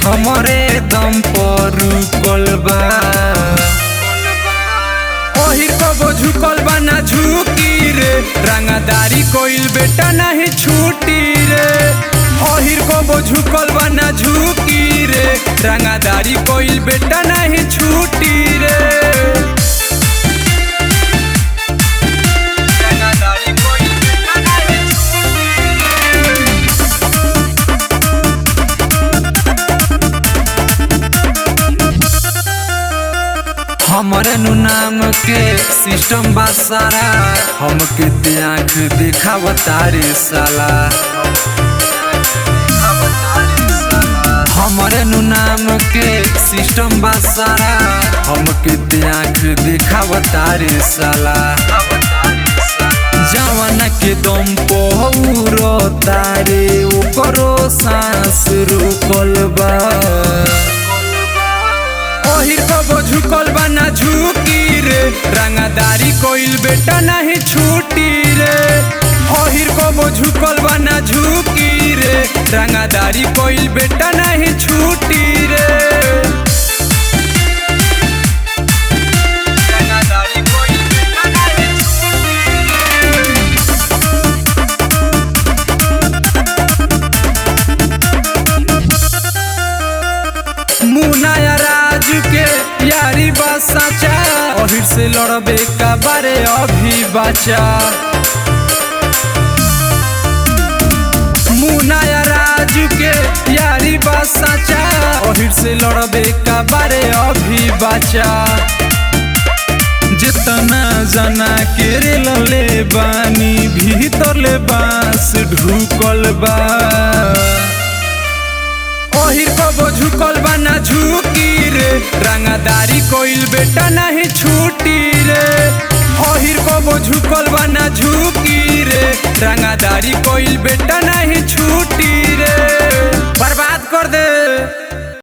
हमरे दम पर रुकल बा। ओहिर कबो झुकल बा ना झुकी रे, रंगदारी कोइल बेटा नहीं छूटी रे। ओहिर कबो झुकल बा ना झुकी रे, रंगदारी कोइल बेटा नहीं छूटी रे। हमरे नु नाम के सिस्टम बा सारा, हमके ते आँख दिखावता रे साला। हमरे नु नाम के सिस्टम बा सारा, हमके ते आँख दिखावता रे साला। जवाना के दम पहुरो तारे ओकरो सांस रुकल बा। ओहिर कबो झुकल बा ना झुकी रे, रंगदारी कोइल बेटा नहीं छूटी रे। ओहिर कबो झुकल बा ना झुकी रे, रंगदारी कोइल बेटा नहीं छूटी रे। मुनाया राजू के यारी बा साचा, ओहिर से लड़बे का बारे अभी बचा। मुनाया राजू के यारी बा साचा, ओहिर से लड़बे का बारे अभी बचा। जितना जना के रे लले बानी, भीतर ले बांस ढुकल बा। ओहिर कबो झुकल बा ना झुकी रे, रंगदारी कोइल बेटा नहीं छूटी रे। ओहिर कबो झुकल बा ना झुकी रे, रंगदारी कोइल बेटा नहीं छूटी रे। बर्बाद कर दे।